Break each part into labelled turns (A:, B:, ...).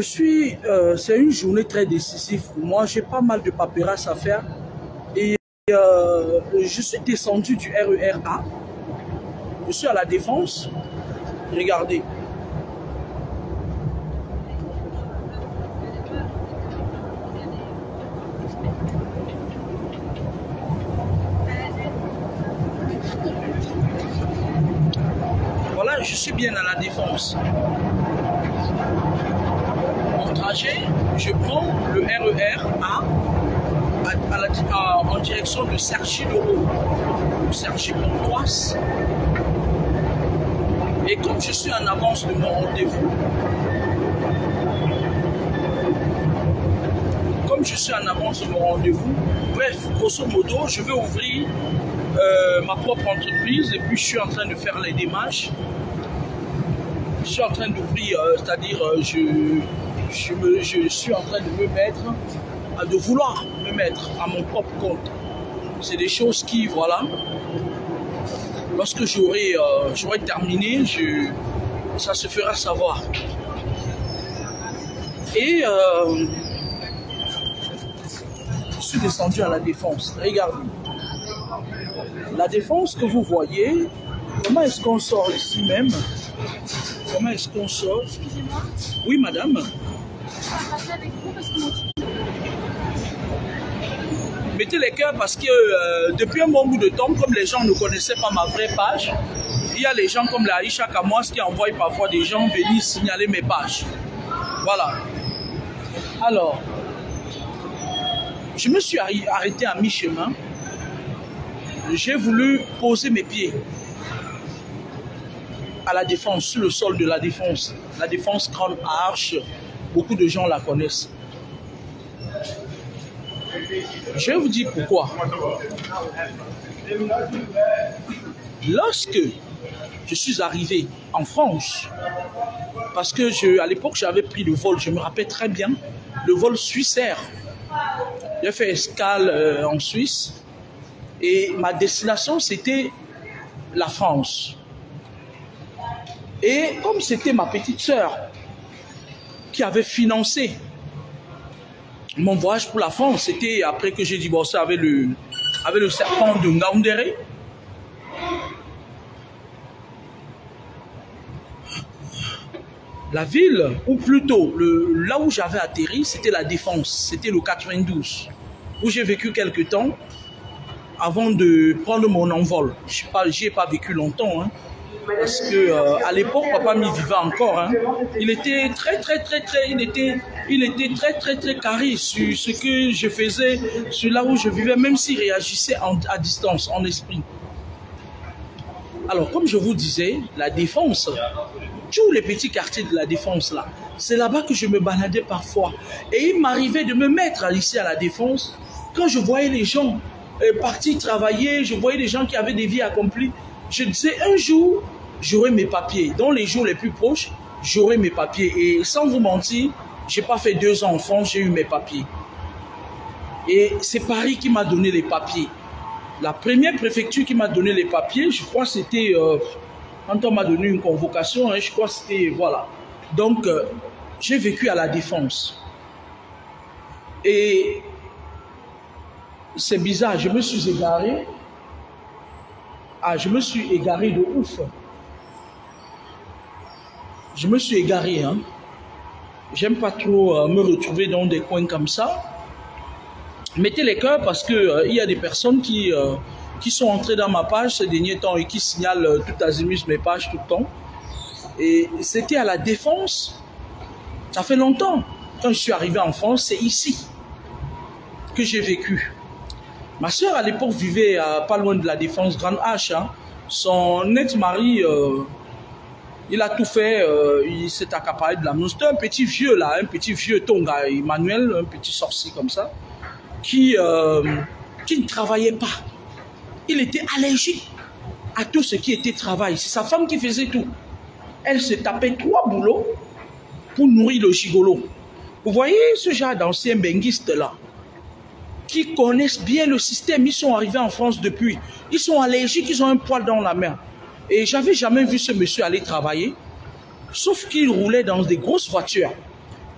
A: C'est une journée très décisive pour moi. J'ai pas mal de paperasse à faire. Et je suis descendu du RER A. Je suis à la Défense. Regardez. Voilà, je suis bien à la Défense. Mon trajet, je prends le RER A en direction de Cergy-le-Haut, Cergy-Pontoise. Et comme je suis en avance de mon rendez-vous, bref, grosso modo, je vais ouvrir ma propre entreprise et puis je suis en train de faire les démarches. Je suis en train d'ouvrir, c'est-à-dire je suis en train de me mettre, de vouloir me mettre à mon propre compte. C'est des choses qui, voilà, lorsque j'aurai terminé, ça se fera savoir. Et je suis descendu à la Défense. Regardez. La Défense que vous voyez, comment est-ce qu'on sort ici même? Comment est-ce qu'on sort? Excusez-moi. Oui, madame. Mettez les cœurs parce que depuis un bon bout de temps, comme les gens ne connaissaient pas ma vraie page, il y a les gens comme la Aïcha Kamoas qui envoient parfois des gens venir signaler mes pages. Voilà. Alors, je me suis arrêté à mi-chemin. J'ai voulu poser mes pieds à la Défense, sur le sol de la Défense. La Défense Grande Arche, beaucoup de gens la connaissent. Je vais vous dire pourquoi. Lorsque je suis arrivé en France, parce que à l'époque j'avais pris le vol, je me rappelle très bien, le vol Suisse-Air. J'ai fait escale en Suisse et ma destination c'était la France. Et comme c'était ma petite sœur qui avait financé mon voyage pour la France, c'était après que j'ai divorcé avec le serpent de Ngaoundéré. La ville, ou plutôt là où j'avais atterri, c'était la Défense, c'était le 92, où j'ai vécu quelques temps avant de prendre mon envol. Je n'y ai pas vécu longtemps, hein, parce que à l'époque, papa m'y vivait encore. Hein. Il était très carré sur ce que je faisais, sur là où je vivais, même s'il réagissait à distance, en esprit. Alors, comme je vous disais, la Défense, tous les petits quartiers de la Défense, là, c'est là-bas que je me baladais parfois. Et il m'arrivait de me mettre ici à la Défense, quand je voyais les gens partir travailler, je voyais des gens qui avaient des vies accomplies. Je disais, un jour, j'aurai mes papiers. Dans les jours les plus proches, j'aurai mes papiers. Et sans vous mentir, je n'ai pas fait 2 ans en France, j'ai eu mes papiers. Et c'est Paris qui m'a donné les papiers. La première préfecture qui m'a donné les papiers, je crois que c'était, quand on m'a donné une convocation, hein, je crois que c'était, voilà. Donc, j'ai vécu à la Défense. Et c'est bizarre, je me suis égaré. Ah, je me suis égaré de ouf. Je me suis égaré, hein. J'aime pas trop me retrouver dans des coins comme ça. Mettez les cœurs parce que il y a des personnes qui sont entrées dans ma page ces derniers temps et qui signalent tout azimut mes pages tout le temps. Et c'était à la Défense. Ça fait longtemps. Quand je suis arrivé en France, c'est ici que j'ai vécu. Ma soeur à l'époque vivait pas loin de la Défense Grande H. Hein. Son ex-mari, il a tout fait, il s'est accaparé de la maison. C'était un petit vieux là, un petit vieux Tonga, Emmanuel, un petit sorcier comme ça, qui ne travaillait pas. Il était allergique à tout ce qui était travail. C'est sa femme qui faisait tout. Elle se tapait 3 boulots pour nourrir le gigolo. Vous voyez ce genre d'anciens benguistes là, qui connaissent bien le système, ils sont arrivés en France depuis. Ils sont allergiques, ils ont un poil dans la main. Et j'avais jamais vu ce monsieur aller travailler, sauf qu'il roulait dans des grosses voitures.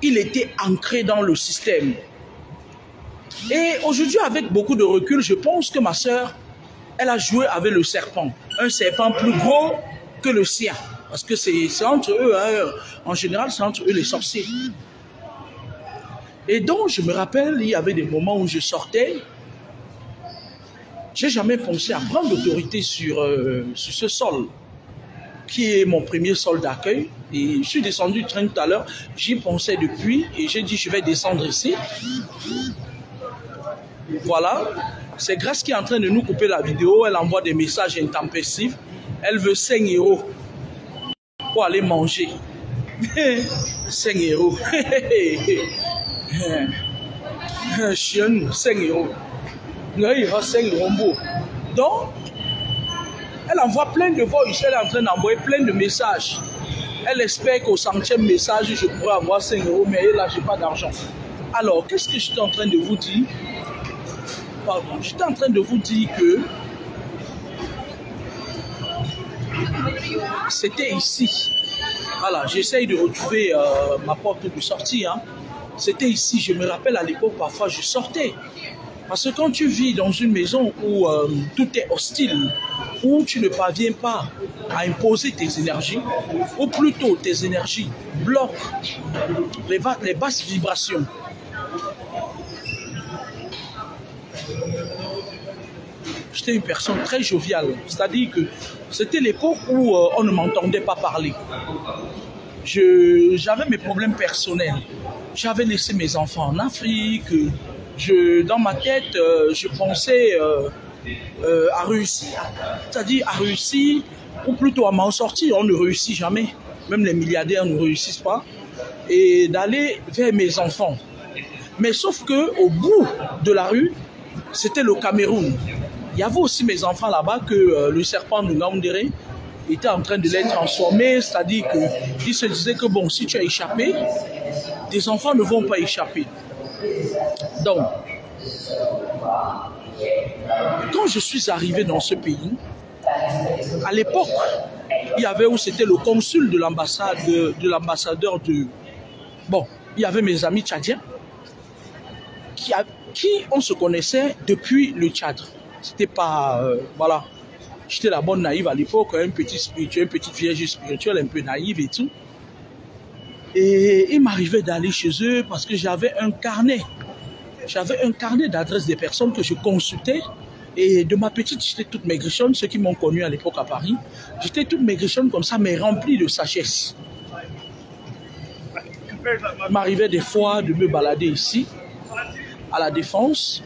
A: il était ancré dans le système. Et aujourd'hui, avec beaucoup de recul, je pense que ma sœur, elle a joué avec le serpent. Un serpent plus gros que le sien. Parce que c'est entre eux, hein, en général, c'est entre eux les sorciers. Et donc, je me rappelle, il y avait des moments où je sortais. J'ai jamais pensé à prendre l'autorité sur ce sol, qui est mon premier sol d'accueil. Et je suis descendu du train tout à l'heure, j'y pensais depuis, et j'ai dit je vais descendre ici. Voilà, c'est Grâce qui est en train de nous couper la vidéo, elle envoie des messages intempestifs, elle veut 5 € pour aller manger. 5 €. Chien, 5 €. Il y a 5 €. Donc, elle envoie plein de voix, elle est en train d'envoyer plein de messages. Elle espère qu'au 100e message, je pourrais avoir 5 €, mais là, je n'ai pas d'argent. Alors, qu'est-ce que je suis en train de vous dire? Pardon, j'étais en train de vous dire que c'était ici. Voilà, j'essaye de retrouver ma porte de sortie. Hein. C'était ici, je me rappelle à l'époque, parfois je sortais. Parce que quand tu vis dans une maison où tout est hostile, où tu ne parviens pas à imposer tes énergies, ou plutôt tes énergies bloquent les basses vibrations. J'étais une personne très joviale, c'est-à-dire que c'était l'époque où on ne m'entendait pas parler. J'avais mes problèmes personnels. J'avais laissé mes enfants en Afrique. Dans ma tête, je pensais à réussir. C'est-à-dire à réussir, ou plutôt à m'en sortir. On ne réussit jamais. Même les milliardaires ne réussissent pas. Et d'aller vers mes enfants. Mais sauf qu'au bout de la rue, c'était le Cameroun. Il y avait aussi mes enfants là-bas que le serpent de Ngaoundéré était en train de les transformer. C'est-à-dire qu'il se disait que bon, si tu as échappé, tes enfants ne vont pas échapper. Donc, quand je suis arrivé dans ce pays, à l'époque, il y avait où c'était le consul de l'ambassade, de l'ambassadeur de... Bon, il y avait mes amis tchadiens qui on se connaissait depuis le Tchad. C'était pas... voilà. J'étais la bonne naïve à l'époque, un petit spirituel, une petite vierge spirituelle, un peu naïve et tout. Et il m'arrivait d'aller chez eux parce que j'avais un carnet. J'avais un carnet d'adresses des personnes que je consultais. Et de ma petite, j'étais toute maigrichonne, ceux qui m'ont connu à l'époque à Paris. J'étais toute maigrichonne comme ça, mais remplie de sagesse. Il m'arrivait des fois de me balader ici, à la Défense.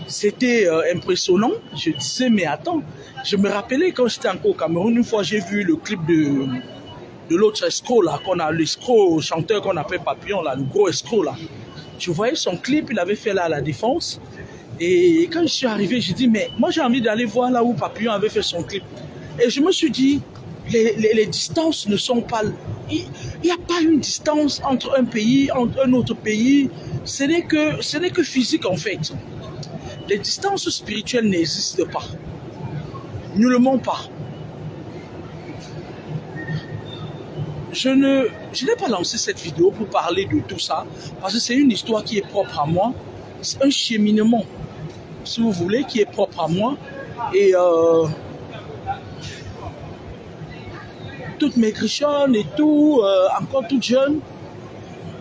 A: C'était impressionnant. Je disais, mais attends, je me rappelais quand j'étais encore au Cameroun, une fois j'ai vu le clip de l'autre escroc là, qu'on a, l'escroc chanteur qu'on appelle Papillon là, le gros escroc là. Je voyais son clip, il avait fait là à la Défense. Et quand je suis arrivé, j'ai dit, mais moi j'ai envie d'aller voir là où Papillon avait fait son clip. Et je me suis dit, les distances ne sont pas... Il n'y a pas une distance entre un pays, entre un autre pays. Ce n'est que physique en fait. Les distances spirituelles n'existent pas. Nullement pas. Je n'ai pas lancé cette vidéo pour parler de tout ça, parce que c'est une histoire qui est propre à moi. C'est un cheminement, si vous voulez, qui est propre à moi. Et toute maigrichonne et tout, encore toute jeune,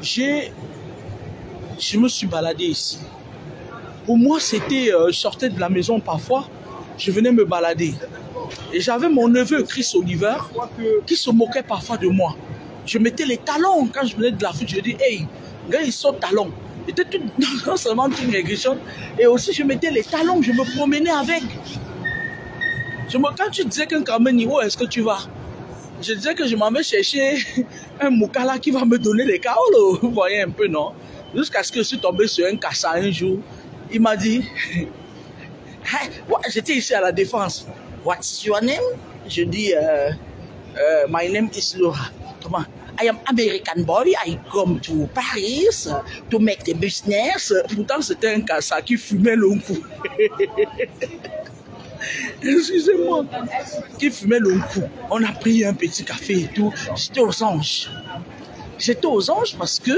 A: je me suis baladé ici. Pour moi, c'était, je sortais de la maison parfois, je venais me balader. Et j'avais mon neveu Chris Oliver qui se moquait parfois de moi. Je mettais les talons quand je venais de l'Afrique. Je dis, hey, gars, ils sont talons. J'étais non seulement tout maigrichonne, et aussi je mettais les talons, je me promenais avec. Quand tu disais qu'un Carmen, où est-ce que tu vas? Je disais que je m'en vais chercher un Moukala qui va me donner les kaolos. Vous voyez un peu, non? Jusqu'à ce que je suis tombé sur un Kassa un jour. Il m'a dit, j'étais ici à la Défense. What's your name? Je dis, my name is Laura. Comment? I am American boy. I come to Paris to make the business. Pourtant, c'était un Kassa qui fumait le coup. Excusez-moi. Qui fumait le coup. On a pris un petit café et tout. J'étais aux anges. j'étais aux anges parce que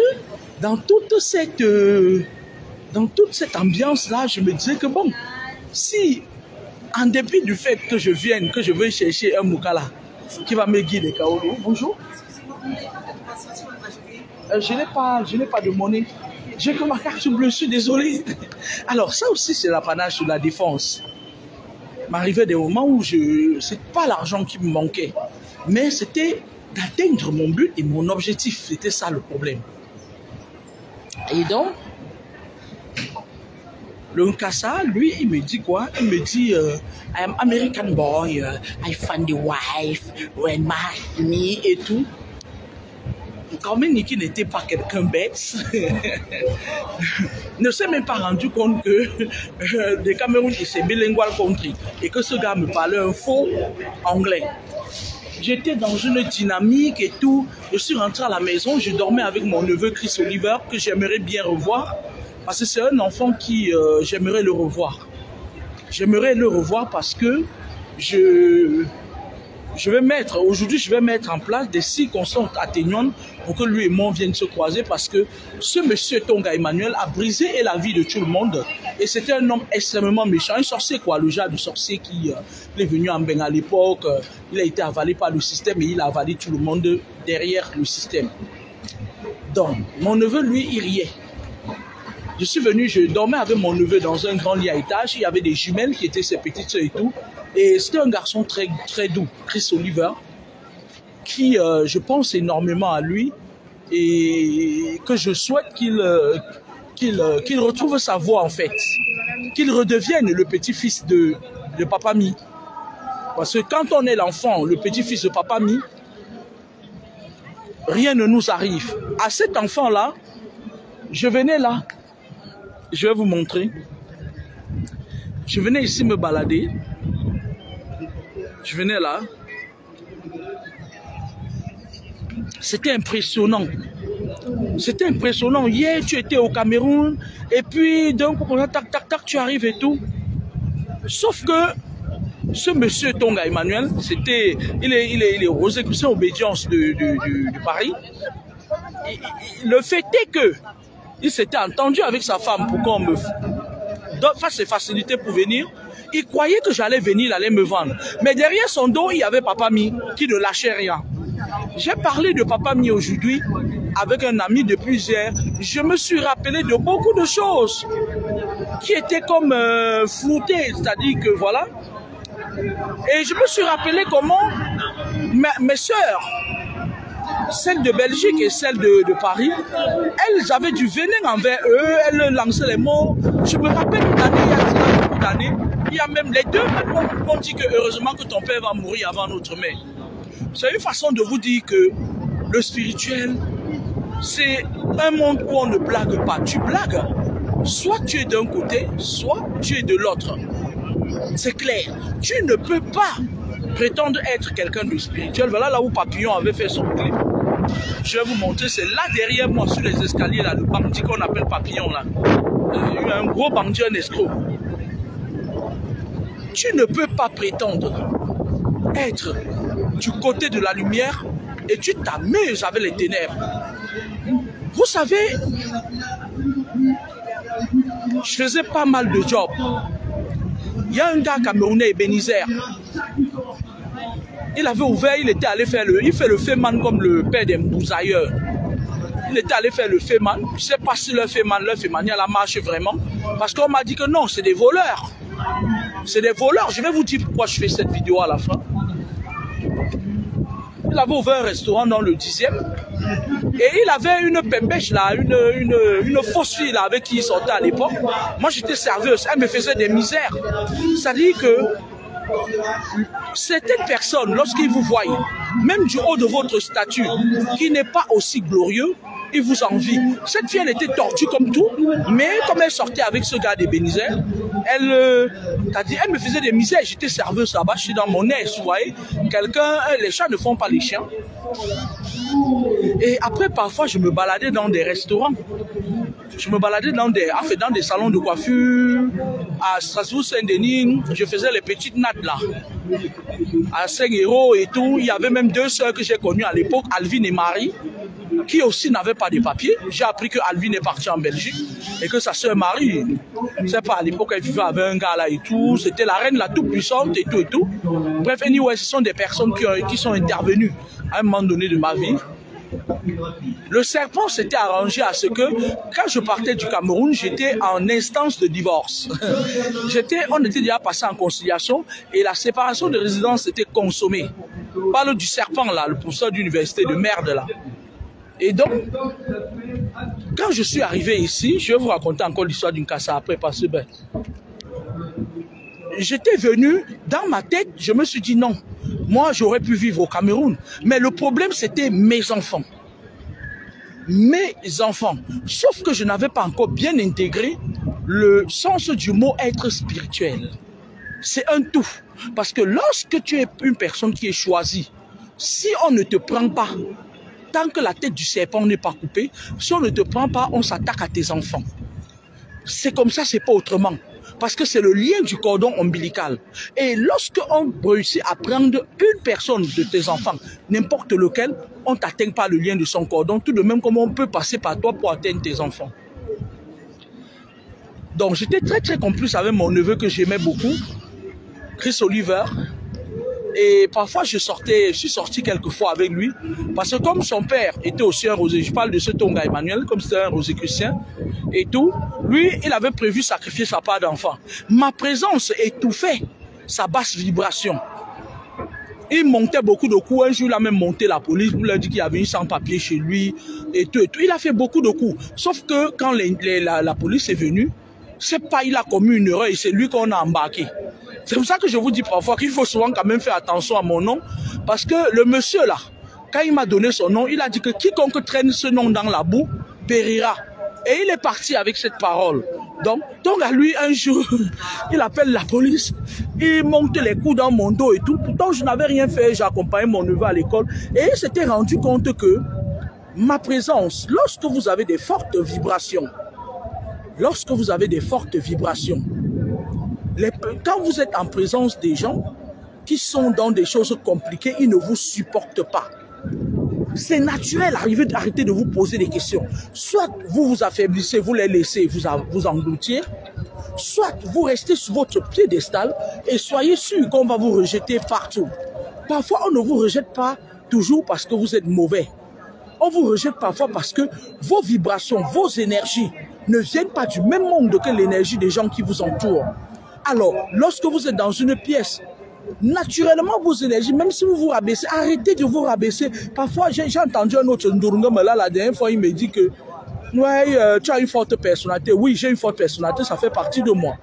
A: dans toute cette ambiance-là, je me disais que bon, si en dépit du fait que je vienne, que je veux chercher un Moukala qui va me guider, Kaolo, bonjour. Je n'ai pas de monnaie. J'ai que ma carte bleue, je suis désolé. Alors ça aussi c'est l'apanage de la défense. M'arrivait des moments où c'est pas l'argent qui me manquait, mais c'était d'atteindre mon but et mon objectif. C'était ça le problème. Et donc, le Nkassa, lui, il me dit quoi? Il me dit, I am American boy, I find the wife, when me et tout. Quand même, Niki n'était pas quelqu'un bête, ne s'est même pas rendu compte que le Cameroun, c'est bilingual country et que ce gars me parlait un faux anglais. J'étais dans une dynamique et tout. Je suis rentré à la maison, je dormais avec mon neveu Chris Oliver, que j'aimerais bien revoir, parce que c'est un enfant qui, j'aimerais le revoir. J'aimerais le revoir parce que aujourd'hui, je vais mettre en place des circonstances atténuantes pour que lui et moi viennent se croiser, parce que ce monsieur Tonga Emmanuel a brisé la vie de tout le monde et c'était un homme extrêmement méchant, un sorcier quoi, le genre de sorcier qui est venu en Benga à l'époque, il a été avalé par le système et il a avalé tout le monde derrière le système. Donc, mon neveu, lui, il riait. Je suis venu, je dormais avec mon neveu dans un grand lit à étage, il y avait des jumelles qui étaient ses petites soeurs et tout. Et c'était un garçon très, très doux, Chris Oliver, qui, je pense énormément à lui et que je souhaite qu'il retrouve sa voix en fait, qu'il redevienne le petit-fils de Papa Mi. Parce que quand on est l'enfant, le petit-fils de Papa Mi, rien ne nous arrive. À cet enfant-là, je venais là, je vais vous montrer, je venais ici me balader. Je venais là. C'était impressionnant. C'était impressionnant. Hier, tu étais au Cameroun. Et puis, d'un coup, tac, tac, tac, tu arrives et tout. Sauf que ce monsieur Tonga Emmanuel, il est aux exécutions obédience de Paris. Et le fait est que il s'était entendu avec sa femme pour qu'on me fasse ses facilités pour venir. Il croyait que j'allais venir, il allait me vendre. Mais derrière son dos, il y avait Papa Mi qui ne lâchait rien. J'ai parlé de Papa Mi aujourd'hui avec un ami de plusieurs. Je me suis rappelé de beaucoup de choses qui étaient comme floutées, c'est-à-dire que voilà. Et je me suis rappelé comment mes sœurs, celles de Belgique et celles de Paris, elles avaient du venin envers eux, elles lançaient les mots. Je me rappelle une année, il y a beaucoup d'années, il y a même les deux m'ont dit que heureusement que ton père va mourir avant notre mère. C'est une façon de vous dire que le spirituel, c'est un monde où on ne blague pas. Tu blagues, soit tu es d'un côté, soit tu es de l'autre. C'est clair. Tu ne peux pas prétendre être quelqu'un de spirituel. Voilà là où Papillon avait fait son clip. Je vais vous montrer, c'est là derrière moi sur les escaliers, là, le bandit qu'on appelle Papillon là. Un gros bandit, un escroc. Tu ne peux pas prétendre être du côté de la lumière et tu t'amuses avec les ténèbres. Vous savez, je faisais pas mal de jobs. Il y a un gars camerounais, Bénizer. Il avait ouvert, il était allé faire il fait le féman comme le père des Mbouzailleurs. Il était allé faire le féman. Je ne sais pas si le fémanier la marche vraiment. Parce qu'on m'a dit que non, c'est des voleurs. C'est des voleurs. Je vais vous dire pourquoi je fais cette vidéo à la fin. Il avait ouvert un restaurant dans le 10e. Et il avait une pembèche là, une fausse fille là avec qui il sortait à l'époque. Moi j'étais serveuse, elle me faisait des misères. C'est-à-dire que certaines personnes, lorsqu'ils vous voient, même du haut de votre statut, qui n'est pas aussi glorieux, ils vous envient. Cette fille, elle était tordue comme tout, mais comme elle sortait avec ce gars des Bénizères, elle me faisait des misères. J'étais serveuse là-bas, je suis dans mon air, vous voyez. Les chats ne font pas les chiens. Et après, parfois, je me baladais dans des restaurants. Je me baladais dans des salons de coiffure, à Strasbourg-Saint-Denis. Je faisais les petites nattes là, à 5 € et tout. Il y avait même deux sœurs que j'ai connues à l'époque, Alvin et Marie. qui aussi n'avait pas de papiers. J'ai appris que Alvin est parti en Belgique et que sa soeur Marie, je sais pas, à l'époque, elle vivait avec un gars là et tout. C'était la reine la toute puissante et tout et tout. Bref, anyway, ce sont des personnes qui sont intervenues à un moment donné de ma vie. Le serpent s'était arrangé à ce que, quand je partais du Cameroun, j'étais en instance de divorce. On était déjà passé en conciliation et la séparation de résidence était consommée. On parle du serpent là, le professeur d'université de merde là. Et donc, quand je suis arrivé ici, je vais vous raconter encore l'histoire d'une casse après parce que ben, j'étais venu, dans ma tête, je me suis dit non, moi j'aurais pu vivre au Cameroun. Mais le problème c'était mes enfants. Mes enfants. Sauf que je n'avais pas encore bien intégré le sens du mot être spirituel. C'est un tout. Parce que lorsque tu es une personne qui est choisie, si on ne te prend pas, tant que la tête du serpent n'est pas coupée, si on ne te prend pas, on s'attaque à tes enfants. C'est comme ça, c'est pas autrement. Parce que c'est le lien du cordon ombilical. Et lorsque on réussit à prendre une personne de tes enfants, n'importe lequel, on ne t'atteint pas le lien de son cordon, tout de même comme on peut passer par toi pour atteindre tes enfants. Donc j'étais très complice avec mon neveu que j'aimais beaucoup, Chris Oliver. Et parfois je suis sorti quelquefois avec lui, parce que comme son père était aussi un rosé, je parle de ce Tonga Emmanuel, comme c'était un rosicrucien et tout, lui il avait prévu sacrifier sa part d'enfant. Ma présence étouffait sa basse vibration. Il montait beaucoup de coups, un jour il a même monté la police, il a dit qu'il y avait une sans-papier chez lui et tout. Il a fait beaucoup de coups, sauf que quand la police est venue, c'est pas il a commis une erreur et c'est lui qu'on a embarqué. C'est pour ça que je vous dis parfois qu'il faut souvent quand même faire attention à mon nom. Parce que le monsieur là, quand il m'a donné son nom, il a dit que quiconque traîne ce nom dans la boue périra. Et il est parti avec cette parole. Donc à lui, un jour, il appelle la police. Il monte les coups dans mon dos et tout. Pourtant, je n'avais rien fait. J'accompagnais mon neveu à l'école. Et il s'était rendu compte que ma présence, lorsque vous avez des fortes vibrations, quand vous êtes en présence des gens qui sont dans des choses compliquées, ils ne vous supportent pas. C'est naturel, arrêtez de vous poser des questions. Soit vous vous affaiblissez, vous les laissez vous engloutir, soit vous restez sur votre piédestal et soyez sûr qu'on va vous rejeter partout. Parfois, on ne vous rejette pas toujours parce que vous êtes mauvais. On vous rejette parfois parce que vos vibrations, vos énergies ne viennent pas du même monde que l'énergie des gens qui vous entourent. Alors, lorsque vous êtes dans une pièce, naturellement vos énergies, même si vous vous rabaissez, arrêtez de vous rabaisser. Parfois, j'ai entendu un autre Ndurungam là, la dernière fois, il me dit que ouais, tu as une forte personnalité. Oui, j'ai une forte personnalité, ça fait partie de moi.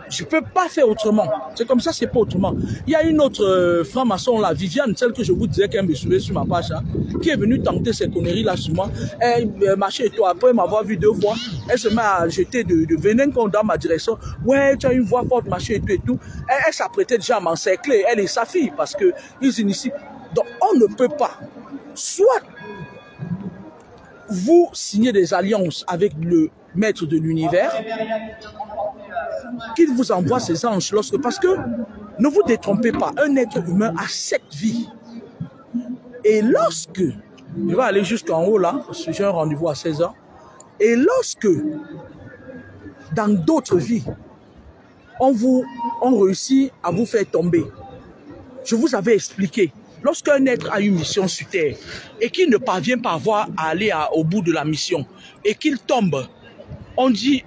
A: Je ne peux pas faire autrement. C'est comme ça, c'est pas autrement. Il y a une autre franc-maçon là, Viviane, celle que je vous disais qu'elle me suivait sur ma page, hein, qui est venue tenter ces conneries là sur moi. Elle marchait et tout, après m'avoir vu 2 fois, elle se met à jeter de venin dans ma direction. Ouais, tu as une voix forte, machin et tout. Elle s'apprêtait déjà à m'encercler, elle et sa fille, parce que ils initient. Donc on ne peut pas. Soit vous signez des alliances avec le maître de l'univers, qu'il vous envoie ses anges parce que ne vous détrompez pas, un être humain a 7 vies. Et lorsque, je vais aller jusqu'en haut là, parce que j'ai un rendez-vous à 16 h, et lorsque, dans d'autres vies, on réussit à vous faire tomber, je vous avais expliqué, lorsqu'un être a une mission sur Terre et qu'il ne parvient pas à aller au bout de la mission et qu'il tombe, on dit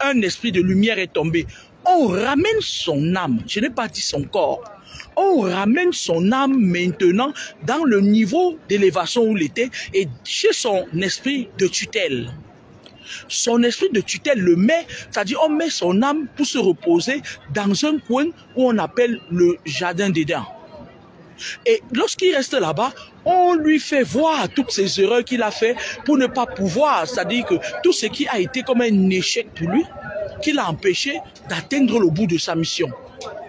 A: un esprit de lumière est tombé. On ramène son âme, je n'ai pas dit son corps, on ramène son âme maintenant dans le niveau d'élévation où il était et chez son esprit de tutelle. Son esprit de tutelle le met, c'est-à-dire on met son âme pour se reposer dans un coin où on appelle le jardin d'Éden. Et lorsqu'il reste là-bas, on lui fait voir toutes ces erreurs qu'il a fait pour ne pas pouvoir, c'est-à-dire que tout ce qui a été comme un échec pour lui, qui l'a empêché d'atteindre le bout de sa mission.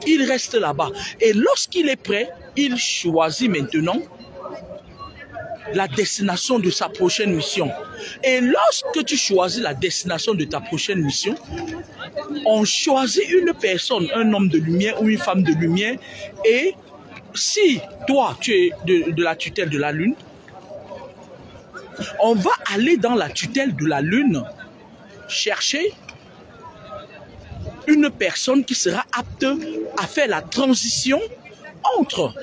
A: Il reste là-bas. Et lorsqu'il est prêt, il choisit maintenant la destination de sa prochaine mission. Et lorsque tu choisis la destination de ta prochaine mission, on choisit une personne, un homme de lumière ou une femme de lumière. Et si toi, tu es de la tutelle de la lune, On va aller dans la tutelle de la lune chercher une personne qui sera apte à faire la transition entre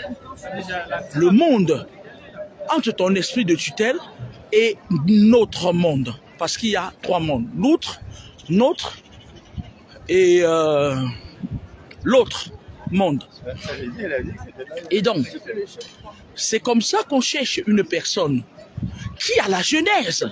A: le monde, entre ton esprit de tutelle et notre monde. Parce qu'il y a 3 mondes. L'autre, notre et l'autre monde. Et donc, c'est comme ça qu'on cherche une personne qui, à la genèse,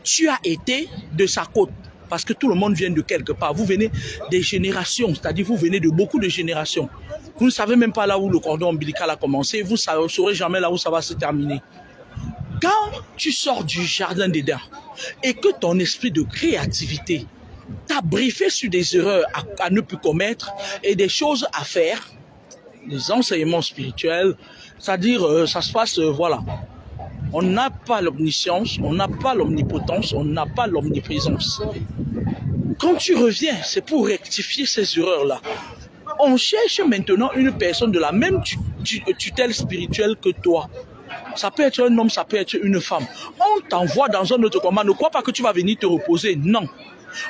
A: tu as été de sa côte. Parce que tout le monde vient de quelque part. Vous venez des générations, c'est-à-dire vous venez de beaucoup de générations. Vous ne savez même pas là où le cordon ombilical a commencé. Vous ne saurez jamais là où ça va se terminer. Quand tu sors du jardin d'Éden et que ton esprit de créativité t'a briefé sur des erreurs à ne plus commettre et des choses à faire, des enseignements spirituels, c'est-à-dire ça se passe, voilà. On n'a pas l'omniscience, on n'a pas l'omnipotence, on n'a pas l'omniprésence. Quand tu reviens, c'est pour rectifier ces erreurs-là. On cherche maintenant une personne de la même tutelle spirituelle que toi. Ça peut être un homme, ça peut être une femme. On t'envoie dans un autre combat. Ne crois pas que tu vas venir te reposer. Non.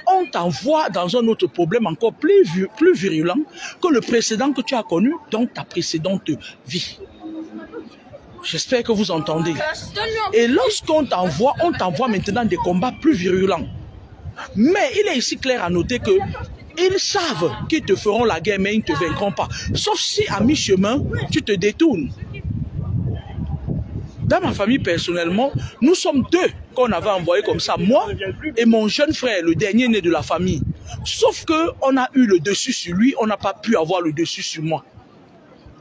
A: On t'envoie dans un autre problème encore plus virulent que le précédent que tu as connu dans ta précédente vie. J'espère que vous entendez. Et lorsqu'on t'envoie, on t'envoie maintenant des combats plus virulents. Mais il est ici clair à noter que ils savent qu'ils te feront la guerre, mais ils ne te vaincront pas. Sauf si à mi-chemin, tu te détournes. Dans ma famille, personnellement, nous sommes 2 qu'on avait envoyés comme ça. Moi et mon jeune frère, le dernier né de la famille. Sauf qu'on a eu le dessus sur lui, on n'a pas pu avoir le dessus sur moi.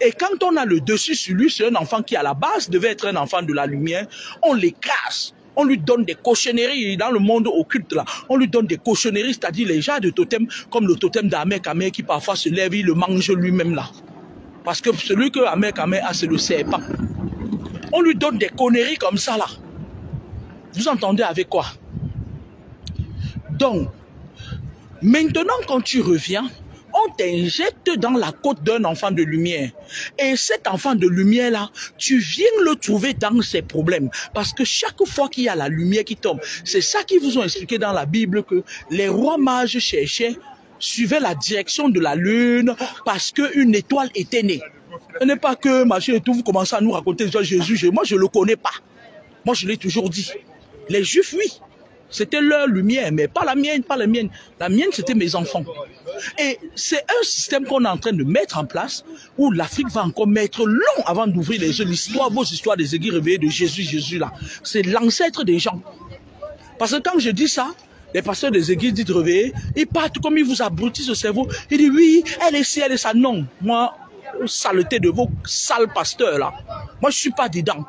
A: Et quand on a le dessus sur lui, c'est un enfant qui à la base devait être un enfant de la lumière. On l'écrase. On lui donne des cochonneries dans le monde occulte là. On lui donne des cochonneries, c'est-à-dire les genres de totems, comme le totem d'Ahmed Kameh qui parfois se lève, il le mange lui-même là. Parce que celui que Ahmed Kameh a, c'est le serpent. On lui donne des conneries comme ça là. Vous entendez avec quoi? Donc, maintenant quand tu reviens, on t'injecte dans la côte d'un enfant de lumière. Et cet enfant de lumière-là, tu viens le trouver dans ses problèmes. Parce que chaque fois qu'il y a la lumière qui tombe, c'est ça qu'ils vous ont expliqué dans la Bible, que les rois mages suivaient la direction de la lune parce qu'une étoile était née. Ce n'est pas que machin et tout, vous commencez à nous raconter Jésus. Moi, je ne le connais pas. Moi, je l'ai toujours dit. Les Juifs, oui. C'était leur lumière, mais pas la mienne, pas la mienne. La mienne, c'était mes enfants. Et c'est un système qu'on est en train de mettre en place où l'Afrique va encore mettre long avant d'ouvrir les yeux. L'histoire, vos histoires des aiguilles réveillées de Jésus là, c'est l'ancêtre des gens. Parce que quand je dis ça, les pasteurs des églises disent réveillés, ils partent comme ils vous abrutissent le cerveau. Ils disent oui, elle est ci, elle est ça. Non, moi, saleté de vos sales pasteurs là. Moi, je ne suis pas dedans.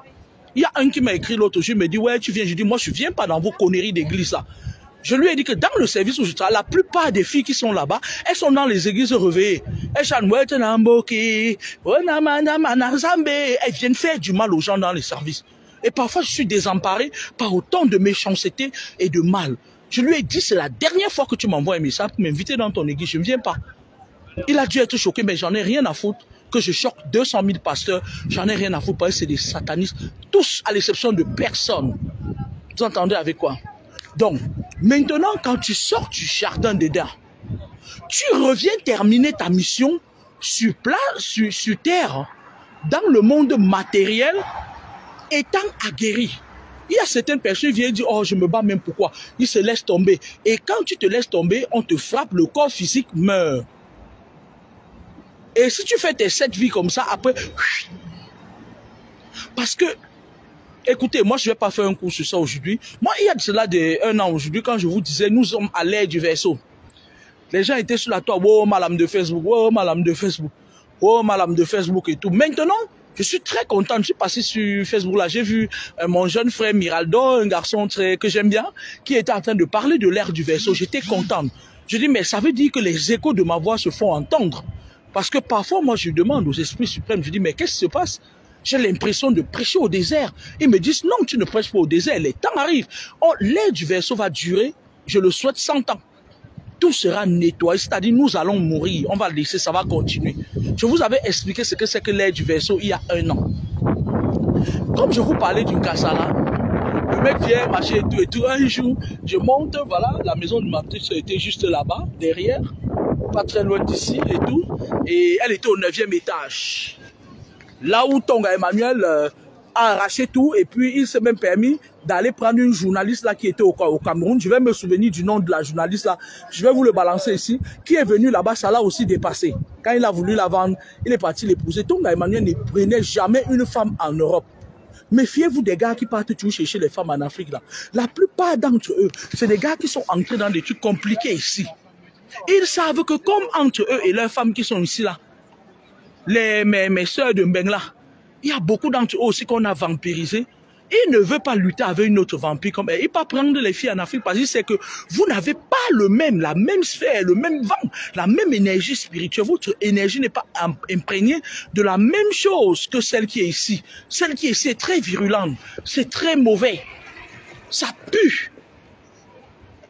A: Il y a un qui m'a écrit l'autre jour, il me dit, ouais, tu viens. Je dis, moi, je ne viens pas dans vos conneries d'église là. Je lui ai dit que dans le service où je travaille, la plupart des filles qui sont là-bas, elles sont dans les églises réveillées. Elles chantent, elles viennent faire du mal aux gens dans les services. Et parfois, je suis désemparé par autant de méchanceté et de mal. Je lui ai dit, c'est la dernière fois que tu m'envoies un message pour m'inviter dans ton église, je ne viens pas. Il a dû être choqué, mais j'en ai rien à foutre. Que je choque 200 000 pasteurs, j'en ai rien à foutre parce que c'est des satanistes, tous à l'exception de personne. Vous entendez avec quoi? Donc, maintenant, quand tu sors du jardin d'Éden, tu reviens terminer ta mission sur terre, dans le monde matériel, étant aguerri. Il y a certaines personnes qui viennent dire, oh, je me bats même pourquoi? Ils se laissent tomber. Et quand tu te laisses tomber, on te frappe, le corps physique meurt. Et si tu fais tes 7 vies comme ça, après... Parce que, écoutez, moi je ne vais pas faire un cours sur ça aujourd'hui. Moi, il y a de cela un an aujourd'hui, quand je vous disais, nous sommes à l'ère du verseau. Les gens étaient sur la toile, oh, madame de Facebook, oh, madame de Facebook, oh, madame de Facebook et tout. Maintenant, je suis très content, je suis passé sur Facebook là, j'ai vu mon jeune frère Miraldo, un garçon que j'aime bien, qui était en train de parler de l'ère du verseau. J'étais content. Je dis, mais ça veut dire que les échos de ma voix se font entendre. Parce que parfois, moi, je demande aux esprits suprêmes, je dis, mais qu'est-ce qui se passe? J'ai l'impression de prêcher au désert. Ils me disent, non, tu ne prêches pas au désert, les temps arrivent. Oh, l'ère du verseau va durer, je le souhaite, 100 ans. Tout sera nettoyé, c'est-à-dire nous allons mourir, on va laisser, ça va continuer. Je vous avais expliqué ce que c'est que l'ère du verseau il y a 1 an. Comme je vous parlais du Kassala, le mec vient marcher et tout. Un jour, je monte, voilà, la maison de ma petite soeur était juste là-bas, derrière, pas très loin d'ici et tout. Et elle était au 9e étage. Là où Tonga Emmanuel a arraché tout et puis il s'est même permis d'aller prendre une journaliste là qui était au Cameroun. Je vais me souvenir du nom de la journaliste là. Je vais vous le balancer ici. Qui est venu là-bas, ça l'a aussi dépassé. Quand il a voulu la vendre, il est parti l'épouser. Tonga Emmanuel ne prenait jamais une femme en Europe. Méfiez-vous des gars qui partent toujours chercher les femmes en Afrique là. La plupart d'entre eux, c'est des gars qui sont entrés dans des trucs compliqués ici. Ils savent que comme entre eux et leurs femmes qui sont ici là, mes soeurs de Mbengla, il y a beaucoup d'entre eux aussi qu'on a vampirisé. Il ne veut pas lutter avec une autre vampire comme elle. Il ne peut pas prendre les filles en Afrique parce qu'il sait que vous n'avez pas la même sphère, le même vent, la même énergie spirituelle. Votre énergie n'est pas imprégnée de la même chose que celle qui est ici. Celle qui est ici est très virulente, c'est très mauvais. Ça pue.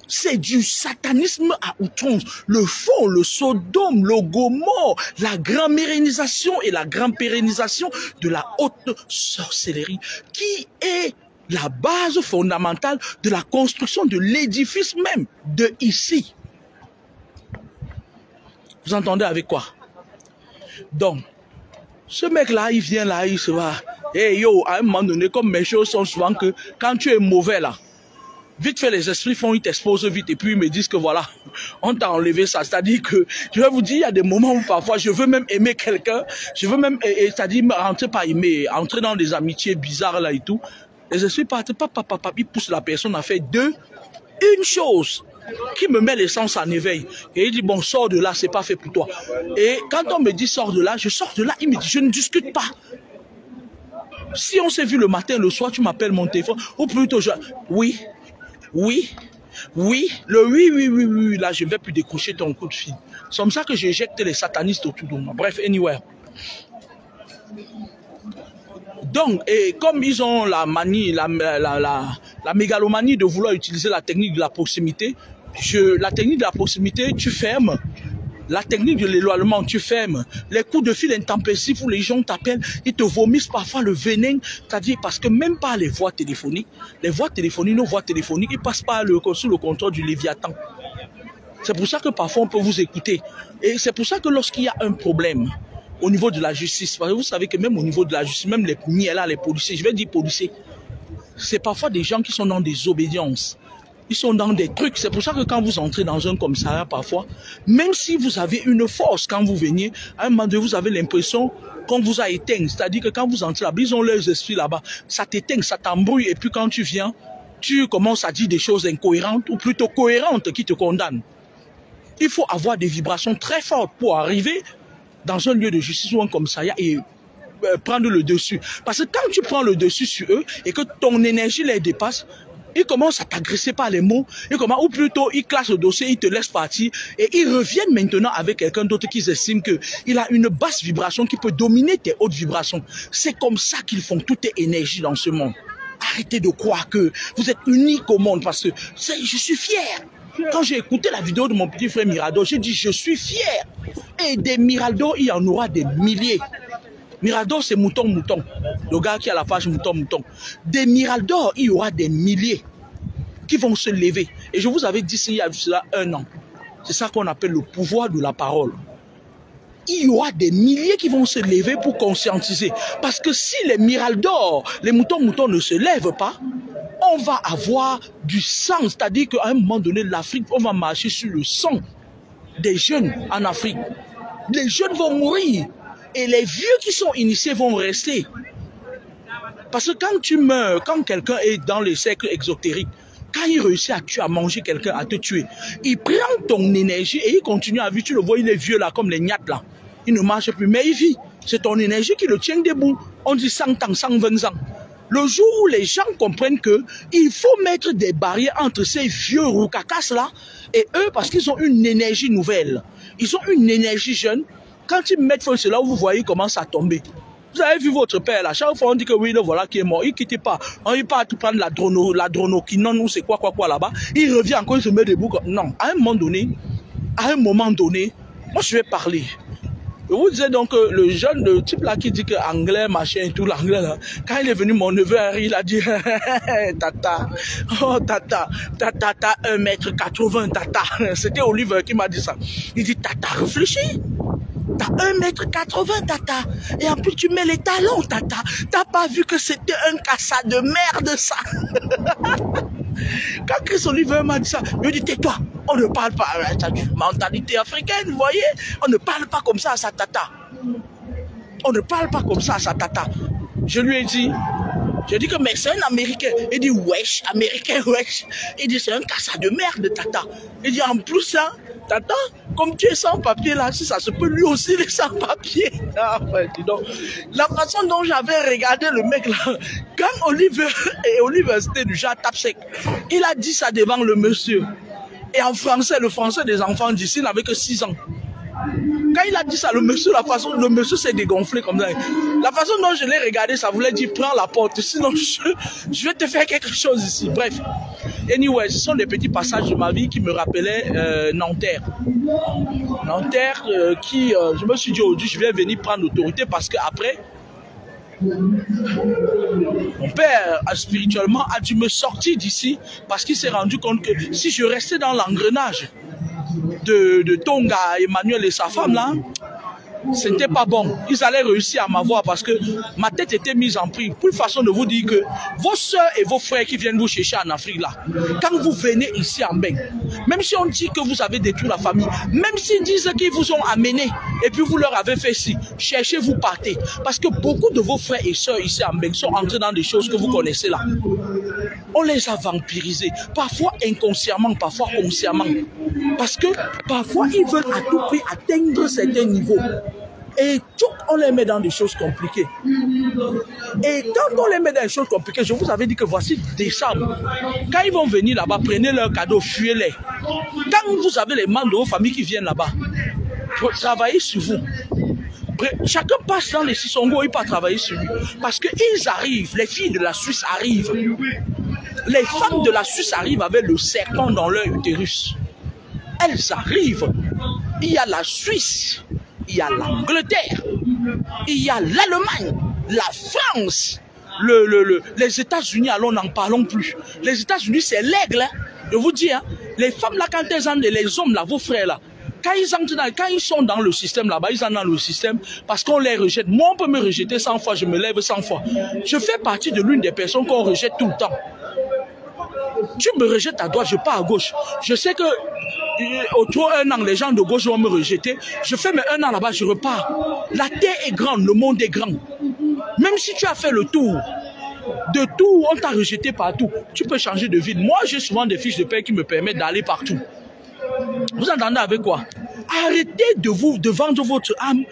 A: C'est du satanisme à outrance. Le fond, le Sodome, le Gomorre, la grand-mérénisation et la grand-pérennisation de la haute sorcellerie qui est la base fondamentale de la construction de l'édifice même de ici. Vous entendez avec quoi? Donc, ce mec-là, il vient là, il se va. Hey yo, à un moment donné, comme mes choses sont souvent que quand tu es mauvais là, vite fait, les esprits ils t'exposent vite et puis ils me disent que voilà, on t'a enlevé ça. C'est-à-dire que, je vais vous dire, il y a des moments où parfois je veux même aimer quelqu'un, je veux même, c'est-à-dire rentrer pas aimer, entrer dans des amitiés bizarres là et tout. Les esprits partent, ils poussent la personne à faire une chose qui me met l'essence en éveil. Et il dit, bon, sors de là, c'est pas fait pour toi. Et quand on me dit sors de là, je sors de là, il me dit, je ne discute pas. Si on s'est vu le matin, le soir, tu m'appelles mon téléphone, ou plutôt, oui. Oui, le oui, là, je ne vais plus décrocher ton coup de fil. C'est comme ça que j'éjecte les satanistes autour de moi. Bref, anyway. Donc, et comme ils ont la manie, la mégalomanie de vouloir utiliser la technique de la proximité, la technique de la proximité, tu fermes. La technique de l'éloignement, tu fermes. Les coups de fil intempestifs où les gens t'appellent, ils te vomissent parfois le venin. C'est-à-dire parce que même pas les voies téléphoniques, nos voies téléphoniques, ils passent pas sous le contrôle du Léviathan. C'est pour ça que parfois on peut vous écouter. Et c'est pour ça que lorsqu'il y a un problème au niveau de la justice, parce que vous savez que même au niveau de la justice, même les niais-là, les policiers, je vais dire policiers, c'est parfois des gens qui sont dans des obédiences. Ils sont dans des trucs. C'est pour ça que quand vous entrez dans un commissariat, parfois, même si vous avez une force quand vous venez, à un moment donné, vous avez l'impression qu'on vous a éteint. C'est-à-dire que quand vous entrez là-bas, ils ont leurs esprits là-bas. Ça t'éteint, ça t'embrouille. Et puis quand tu viens, tu commences à dire des choses incohérentes ou plutôt cohérentes qui te condamnent. Il faut avoir des vibrations très fortes pour arriver dans un lieu de justice ou un commissariat et prendre le dessus. Parce que quand tu prends le dessus sur eux et que ton énergie les dépasse, ils commencent à t'agresser par les mots, ou plutôt ils classent le dossier, ils te laissent partir et ils reviennent maintenant avec quelqu'un d'autre qui estime qu'il a une basse vibration qui peut dominer tes hautes vibrations. C'est comme ça qu'ils font, tout est énergie dans ce monde. Arrêtez de croire que vous êtes unique au monde parce que je suis fier. Quand j'ai écouté la vidéo de mon petit frère Mirador, j'ai dit je suis fier. Et des Mirador, il y en aura des milliers. Mirador, c'est mouton. Le gars qui a la page mouton. Des Mirador, il y aura des milliers qui vont se lever. Et je vous avais dit il y a cela 1 an. C'est ça qu'on appelle le pouvoir de la parole. Il y aura des milliers qui vont se lever pour conscientiser. Parce que si les Mirador, les moutons ne se lèvent pas, on va avoir du sang. C'est-à-dire qu'à un moment donné, l'Afrique, on va marcher sur le sang des jeunes en Afrique. Les jeunes vont mourir. Et les vieux qui sont initiés vont rester. Parce que quand tu meurs, quand quelqu'un est dans les cercles exotériques, quand il réussit à tuer, à manger quelqu'un, à te tuer, il prend ton énergie et il continue à vivre. Tu le vois, il est vieux là, comme les gnattes là. Il ne marche plus, mais il vit. C'est ton énergie qui le tient debout. On dit 100 ans, 120 ans. Le jour où les gens comprennent qu'il faut mettre des barrières entre ces vieux roucacas là et eux, parce qu'ils ont une énergie nouvelle. Ils ont une énergie jeune. Quand ils mettent feu, c'est là où vous voyez comment ça tombe. Vous avez vu votre père là, chaque fois on dit que oui, le voilà qui est mort, il ne quitte pas. Il part tout prendre la dronoquinone ou c'est quoi là-bas. Il revient encore, il se met debout. Non, à un moment donné, moi je vais parler. Je vous disais donc que le jeune, le type là qui dit que anglais, machin et tout, l'anglais là, quand il est venu, mon neveu Henri, il a dit tata, oh tata, tata, 1m80, tata. C'était Oliver qui m'a dit ça. Il dit tata, réfléchis. T'as 1m80, tata. Et en plus, tu mets les talons, tata. T'as pas vu que c'était un cassa de merde, ça. Quand Chris Oliver m'a dit ça, je lui ai dit, tais-toi, on ne parle pas. T'as une mentalité africaine, vous voyez. On ne parle pas comme ça à sa tata. On ne parle pas comme ça à sa tata. Je lui ai dit, que mais c'est un Américain. Il dit, wesh, Américain, wesh. Il dit, c'est un cassa de merde, tata. Il dit, en plus, ça, tata, comme tu es sans papier là, si ça se peut lui aussi les sans papier. Ah, enfin, dis donc, la façon dont j'avais regardé le mec là, quand Oliver c'était du genre tape sec, il a dit ça devant le monsieur. Et en français, le français des enfants d'ici n'avait que 6 ans. Quand il a dit ça, le monsieur s'est dégonflé comme ça. La façon dont je l'ai regardé, ça voulait dire prends la porte, sinon je vais te faire quelque chose ici. Bref. Anyway, ce sont des petits passages de ma vie qui me rappelaient Nanterre. Nanterre je me suis dit aujourd'hui, je vais venir prendre l'autorité parce qu'après, mon père, spirituellement, a dû me sortir d'ici parce qu'il s'est rendu compte que si je restais dans l'engrenage de Tonga, Emmanuel et sa femme là, c'était pas bon. Ils allaient réussir à m'avoir parce que ma tête était mise en prix. Pour une façon de vous dire que vos soeurs et vos frères qui viennent vous chercher en Afrique là, quand vous venez ici en Beng, même si on dit que vous avez détruit la famille, même s'ils disent qu'ils vous ont amené et puis vous leur avez fait ci, cherchez, vous partez. Parce que beaucoup de vos frères et soeurs ici en Beng sont entrés dans des choses que vous connaissez là. On les a vampirisés, parfois inconsciemment, parfois consciemment. Parce que parfois ils veulent à tout prix atteindre certains niveaux. Et tout, on les met dans des choses compliquées. Et quand on les met dans des choses compliquées, je vous avais dit que voici décembre. Quand ils vont venir là-bas, prenez leurs cadeaux, fuyez-les. Quand vous avez les membres de vos familles qui viennent là-bas, travaillez sur vous. Chacun passe dans les Sissongo, il peut travailler sur lui. Parce qu'ils arrivent, les filles de la Suisse arrivent. Les femmes de la Suisse arrivent avec le serpent dans leur utérus. Elles arrivent. Il y a la Suisse, il y a l'Angleterre, il y a l'Allemagne, la France, les États-Unis, alors n'en parlons plus. Les États-Unis, c'est l'aigle. Hein. Je vous dis, hein, les femmes là, quand elles entrent, les hommes là, vos frères là, quand ils sont dans le système là-bas, ils sont dans le système parce qu'on les rejette. Moi, on peut me rejeter 100 fois, je me lève 100 fois. Je fais partie de l'une des personnes qu'on rejette tout le temps. Tu me rejettes à droite, je pars à gauche. Je sais que autour d'un an, les gens de gauche vont me rejeter. Je fais mes 1 an là-bas, je repars. La terre est grande, le monde est grand. Même si tu as fait le tour, de tout, on t'a rejeté partout. Tu peux changer de ville. Moi, j'ai souvent des fiches de paie qui me permettent d'aller partout. Vous entendez avec quoi? Arrêtez de vendre votre âme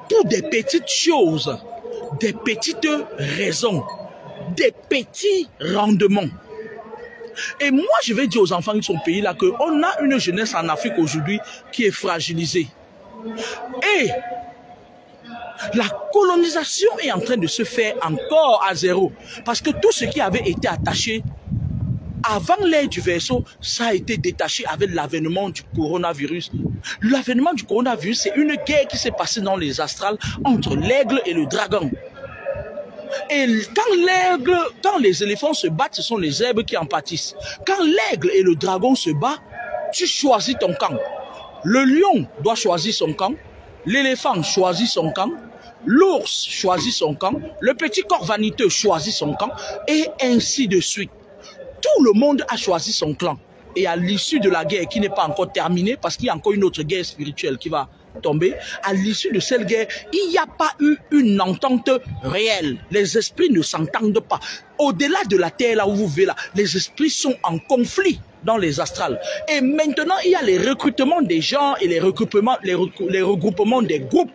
A: pour des petites choses, des petites raisons, des petits rendements. Et moi, je vais dire aux enfants de son pays là qu'on a une jeunesse en Afrique aujourd'hui qui est fragilisée. Et la colonisation est en train de se faire encore à zéro. Parce que tout ce qui avait été attaché avant l'ère du vaisseau, ça a été détaché avec l'avènement du coronavirus. L'avènement du coronavirus, c'est une guerre qui s'est passée dans les astrales entre l'aigle et le dragon. Et quand les éléphants se battent, ce sont les zèbres qui en pâtissent. Quand l'aigle et le dragon se battent, tu choisis ton camp. Le lion doit choisir son camp, l'éléphant choisit son camp, l'ours choisit son camp, le petit corps vaniteux choisit son camp, et ainsi de suite. Tout le monde a choisi son clan. Et à l'issue de la guerre qui n'est pas encore terminée, parce qu'il y a encore une autre guerre spirituelle qui va tomber, à l'issue de cette guerre, il n'y a pas eu une entente réelle. Les esprits ne s'entendent pas. Au-delà de la terre, là où vous vivez là, les esprits sont en conflit dans les astrales. Et maintenant, il y a les recrutements des gens et les regroupements des groupes.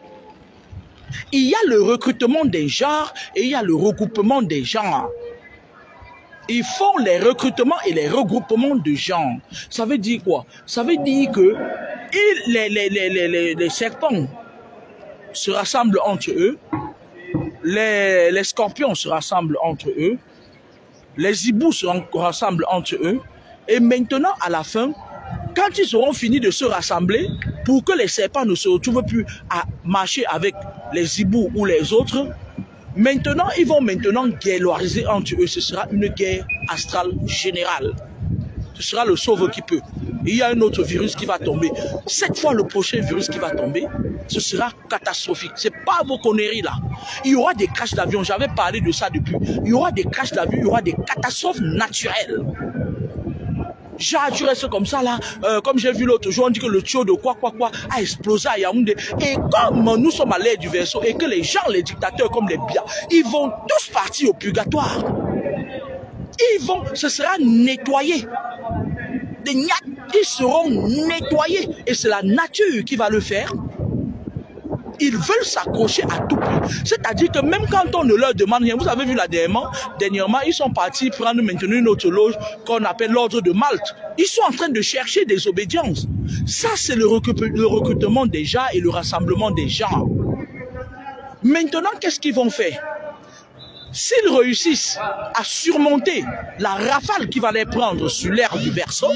A: Il y a le recrutement des genres et il y a le regroupement des genres. Ils font les recrutements et les regroupements de genres. Ça veut dire quoi? Ça veut dire que les serpents se rassemblent entre eux, les scorpions se rassemblent entre eux, les hiboux se rassemblent entre eux, et maintenant, à la fin, quand ils auront fini de se rassembler, pour que les serpents ne se retrouvent plus à marcher avec les hiboux ou les autres. Maintenant, ils vont maintenant guerroiser entre eux. Ce sera une guerre astrale générale. Ce sera le sauve qui peut. Et il y a un autre virus qui va tomber. Cette fois, le prochain virus qui va tomber, ce sera catastrophique. Ce n'est pas vos conneries là. Il y aura des crashs d'avion. J'avais parlé de ça depuis. Il y aura des crashs d'avion, il y aura des catastrophes naturelles. Genre, tu restes comme ça là, comme j'ai vu l'autre jour, on dit que le tuyau de quoi a explosé à Yaoundé. Et comme nous sommes à l'aide du vaisseau et que les gens, les dictateurs comme les Biya, ils vont tous partir au purgatoire. Ce sera nettoyé. Des gnacs, ils seront nettoyés. Et c'est la nature qui va le faire. Ils veulent s'accrocher à tout prix. C'est-à-dire que même quand on ne leur demande rien, vous avez vu là dernièrement, ils sont partis prendre maintenant une autre loge qu'on appelle l'ordre de Malte. Ils sont en train de chercher des obédiences. Ça, c'est le recrutement des gens et le rassemblement des gens. Maintenant, qu'est-ce qu'ils vont faire? S'ils réussissent à surmonter la rafale qui va les prendre sur l'air du berceau,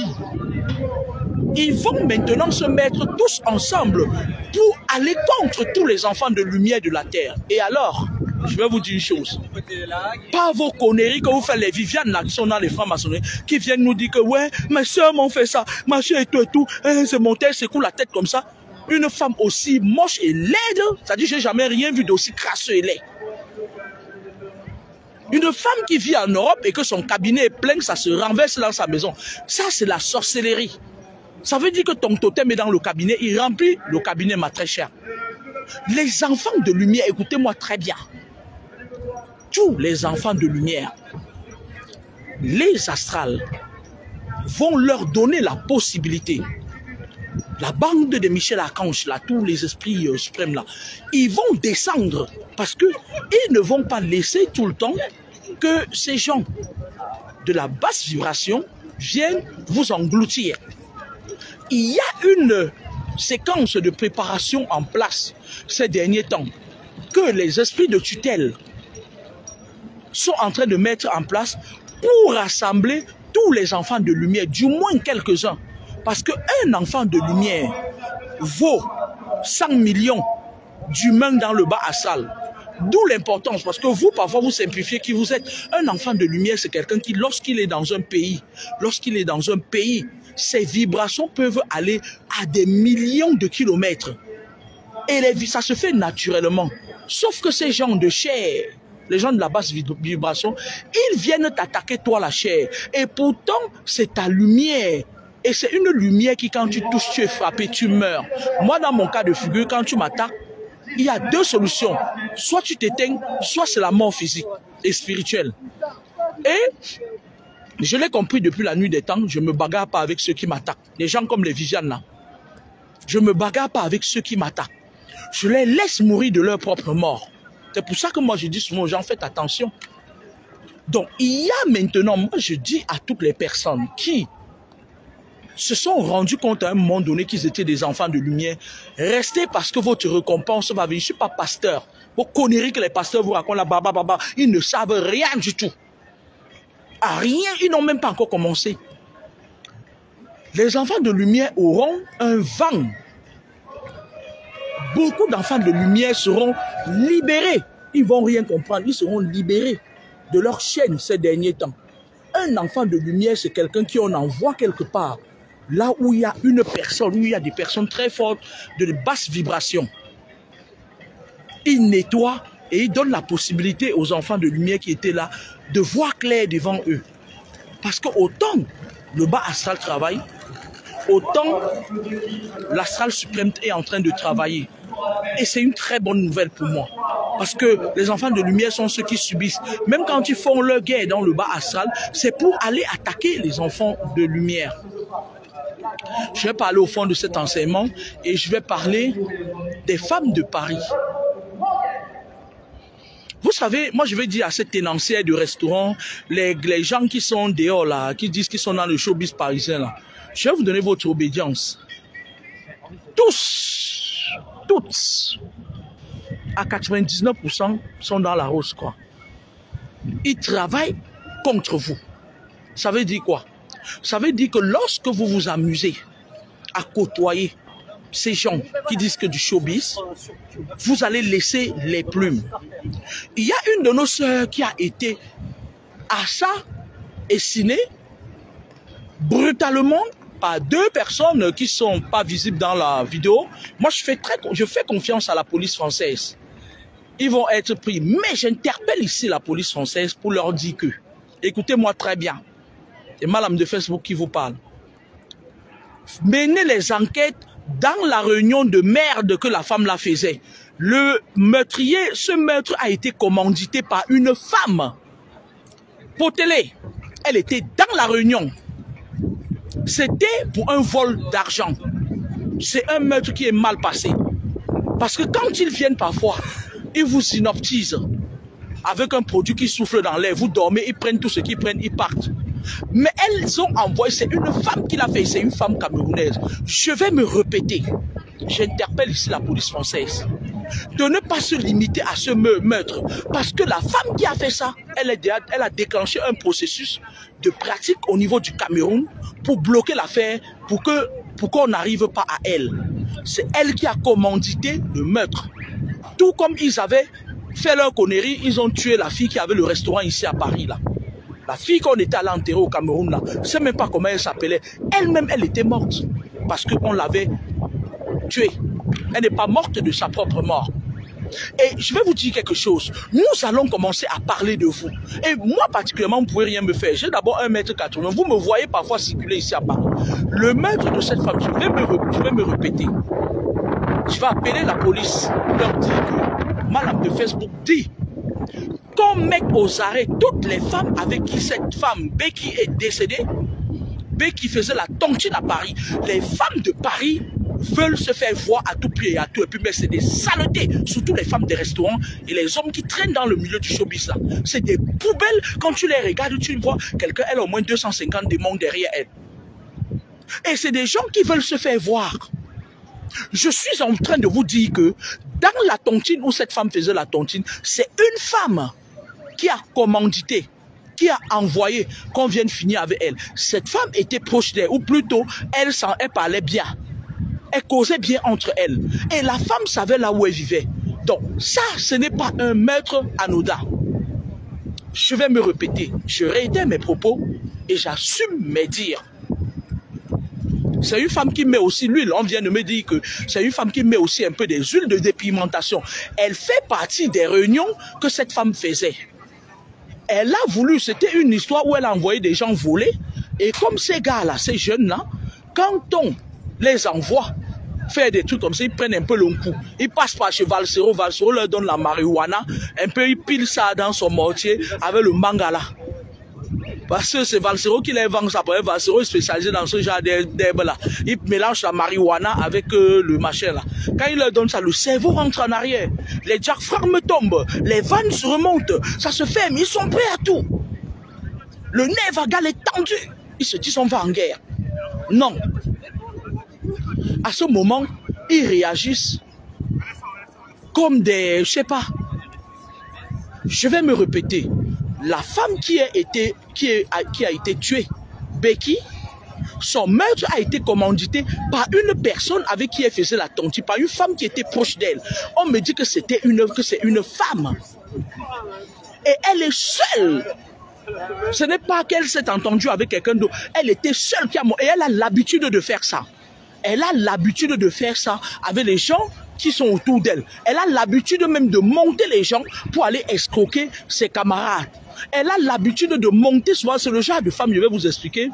A: ils vont maintenant se mettre tous ensemble pour aller contre tous les enfants de lumière de la terre. Et alors, je vais vous dire une chose. Pas vos conneries que vous faites les Viviane là, qui sont dans les francs-maçonneries, qui viennent nous dire que ouais, mes soeurs m'ont fait ça, ma soeur et tout, c'est mon tel, secoue la tête comme ça. Une femme aussi moche et laide, c'est-à-dire que j'ai jamais rien vu d'aussi crasseux et laid. Une femme qui vit en Europe et que son cabinet est plein, ça se renverse dans sa maison. Ça, c'est la sorcellerie. Ça veut dire que ton totem est dans le cabinet, il remplit le cabinet, ma très chère. Les enfants de lumière, écoutez-moi très bien. Tous les enfants de lumière, les astrales, vont leur donner la possibilité. La bande de Michel Archange, là, tous les esprits suprêmes, là, ils vont descendre parce qu'ils ne vont pas laisser tout le temps que ces gens de la basse vibration viennent vous engloutir. Il y a une séquence de préparation en place ces derniers temps que les esprits de tutelle sont en train de mettre en place pour rassembler tous les enfants de lumière, du moins quelques-uns. Parce qu'un enfant de lumière vaut 100 millions d'humains dans le bas astral. D'où l'importance, parce que vous, parfois, vous simplifiez qui vous êtes. Un enfant de lumière, c'est quelqu'un qui, lorsqu'il est dans un pays, ses vibrations peuvent aller à des millions de kilomètres. Et ça se fait naturellement. Sauf que ces gens de chair, les gens de la basse vibration, ils viennent t'attaquer toi la chair. Et pourtant, c'est ta lumière. Et c'est une lumière qui, quand tu touches, tu es frappé, tu meurs. Moi, dans mon cas de figure, quand tu m'attaques, il y a deux solutions. Soit tu t'éteins, soit c'est la mort physique et spirituelle. Et je l'ai compris depuis la nuit des temps, je ne me bagarre pas avec ceux qui m'attaquent. Les gens comme les Viviane là. Je ne me bagarre pas avec ceux qui m'attaquent. Je les laisse mourir de leur propre mort. C'est pour ça que moi je dis souvent aux gens, faites attention. Donc il y a maintenant, moi je dis à toutes les personnes qui se sont rendus compte à un moment donné qu'ils étaient des enfants de lumière, restez parce que votre récompense va venir. Je ne suis pas pasteur. Vos conneries que les pasteurs vous racontent, là, ils ne savent rien du tout. À rien, ils n'ont même pas encore commencé. Les enfants de lumière auront un vent. Beaucoup d'enfants de lumière seront libérés. Ils ne vont rien comprendre, ils seront libérés de leur chaîne ces derniers temps. Un enfant de lumière, c'est quelqu'un qui on envoie quelque part. Là où il y a une personne, où il y a des personnes très fortes de basse vibration. Il nettoie et il donne la possibilité aux enfants de lumière qui étaient là de voir clair devant eux. Parce que autant le bas astral travaille, autant l'astral suprême est en train de travailler. Et c'est une très bonne nouvelle pour moi. Parce que les enfants de lumière sont ceux qui subissent. Même quand ils font leur guerre dans le bas astral, c'est pour aller attaquer les enfants de lumière. Je vais parler au fond de cet enseignement et je vais parler des femmes de Paris. Vous savez, moi je vais dire à cette tenancière de restaurant, les gens qui sont dehors là, qui disent qu'ils sont dans le showbiz parisien là, je vais vous donner votre obédience. Tous, toutes, à 99% sont dans la rose quoi. Ils travaillent contre vous. Ça veut dire quoi? Ça veut dire que lorsque vous vous amusez à côtoyer ces gens qui disent que du showbiz, vous allez laisser les plumes. Il y a une de nos sœurs qui a été assassinée brutalement par 2 personnes qui ne sont pas visibles dans la vidéo. Moi, je fais confiance à la police française. Ils vont être pris. Mais j'interpelle ici la police française pour leur dire que, écoutez-moi très bien, c'est Madame de Facebook qui vous parle. Menez les enquêtes dans la réunion de merde que la femme la faisait. Le meurtrier, ce meurtre a été commandité par une femme. Potelé, elle était dans la réunion. C'était pour un vol d'argent. C'est un meurtre qui est mal passé. Parce que quand ils viennent parfois, ils vous synoptisent avec un produit qui souffle dans l'air. Vous dormez, ils prennent tout ce qu'ils prennent, ils partent. Mais elles ont envoyé, c'est une femme qui l'a fait, c'est une femme camerounaise. Je vais me répéter. J'interpelle ici la police française de ne pas se limiter à ce meurtre. Parce que la femme qui a fait ça, elle a déclenché un processus de pratique au niveau du Cameroun pour bloquer l'affaire, pour qu'on n'arrive pas à elle. C'est elle qui a commandité le meurtre. Tout comme ils avaient fait leur connerie, ils ont tué la fille qui avait le restaurant ici à Paris, là. La fille qu'on était allé enterrer au Cameroun, là, je ne sais même pas comment elle s'appelait. Elle-même, elle était morte parce qu'on l'avait tuée. Elle n'est pas morte de sa propre mort. Et je vais vous dire quelque chose. Nous allons commencer à parler de vous. Et moi, particulièrement, vous ne pouvez rien me faire. J'ai d'abord 1,80 m. Vous me voyez parfois circuler ici à Paris. Le meurtre de cette femme, je vais me répéter. Je vais appeler la police, leur dire que Madame de Facebook dit qu'on mette aux arrêts toutes les femmes avec qui cette femme, Becky, est décédée. Becky faisait la tontine à Paris. Les femmes de Paris veulent se faire voir à tout prix et à tout. Et puis, mais c'est des saletés, surtout les femmes des restaurants et les hommes qui traînent dans le milieu du showbiz. C'est des poubelles. Quand tu les regardes, tu vois quelqu'un, elle a au moins 250 démons derrière elle. Et c'est des gens qui veulent se faire voir. Je suis en train de vous dire que dans la tontine où cette femme faisait la tontine, c'est une femme qui a commandité, qui a envoyé qu'on vienne finir avec elle. Cette femme était proche d'elle, ou plutôt, elle parlait bien. Elle causait bien entre elles. Et la femme savait là où elle vivait. Donc, ça, ce n'est pas un meurtre anodin. Je vais me répéter. Je réitère mes propos et j'assume mes dires. C'est une femme qui met aussi l'huile. On vient de me dire que c'est une femme qui met aussi un peu des huiles de dépigmentation. Elle fait partie des réunions que cette femme faisait. Elle a voulu, c'était une histoire où elle a envoyé des gens voler. Et comme ces gars-là, ces jeunes-là, quand on les envoie faire des trucs comme ça, ils prennent un peu le coup. Ils passent par chez Valsero, Valsero leur donne la marijuana, un peu ils pilent ça dans son mortier avec le mangala. Parce que c'est Valsero qui les vend ça. Valsero est spécialisé dans ce genre d'herbe-là. Il mélange la marijuana avec le machin là. Quand il leur donne ça, le cerveau rentre en arrière. Les diaphragmes tombent. Les vannes se remontent. Ça se ferme. Ils sont prêts à tout. Le nerf vagal est tendu. Ils se disent on va en guerre. Non. À ce moment, ils réagissent comme des... Je sais pas. Je vais me répéter. La femme qui a été tuée, Becky, son meurtre a été commandité par une personne avec qui elle faisait la tontine, par une femme qui était proche d'elle. On me dit que c'est une femme. Et elle est seule. Ce n'est pas qu'elle s'est entendue avec quelqu'un d'autre. Elle était seule et elle a l'habitude de faire ça. Elle a l'habitude de faire ça avec les gens qui sont autour d'elle. Elle a l'habitude même de monter les gens pour aller escroquer ses camarades. Elle a l'habitude de monter souvent. C'est le genre de femme, je vais vous expliquer.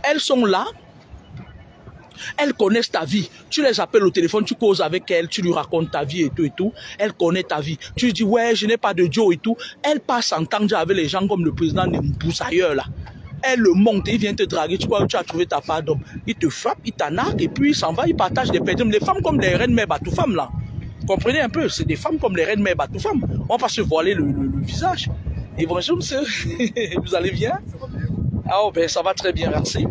A: Elles sont là. Elles connaissent ta vie. Tu les appelles au téléphone, tu causes avec elles, tu lui racontes ta vie et tout et tout. Elle connaît ta vie. Tu lui dis, ouais, je n'ai pas de Joe et tout. Elle passe en temps avec les gens comme le président de Mboussailleur là. Elle le monte, il vient te draguer, tu crois que tu as trouvé ta part d'homme. Il te frappe, il t'anarque et puis il s'en va, il partage des pédums. Les femmes comme les reines mères Batoufam là. Comprenez un peu, c'est des femmes comme les reines mères Batoufam. On va pas se voiler le visage. Et bonjour monsieur, vous allez bien? Ah oh, ben ça va très bien, merci.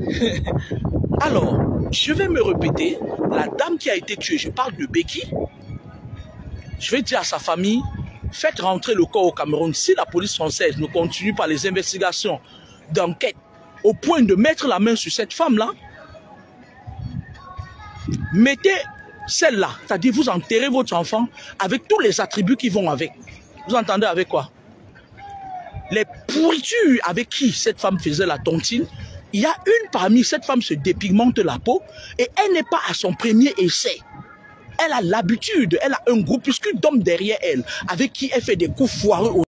A: Alors, je vais me répéter, la dame qui a été tuée, je parle de Becky. Je vais dire à sa famille, faites rentrer le corps au Cameroun. Si la police française ne continue pas les investigations d'enquête au point de mettre la main sur cette femme-là, mettez Celle-là, c'est-à-dire vous enterrez votre enfant avec tous les attributs qui vont avec. Vous entendez avec quoi? Les pourritures avec qui cette femme faisait la tontine, il y a une parmi cette femme se dépigmente la peau et elle n'est pas à son premier essai. Elle a l'habitude, elle a un groupuscule d'hommes derrière elle avec qui elle fait des coups foireux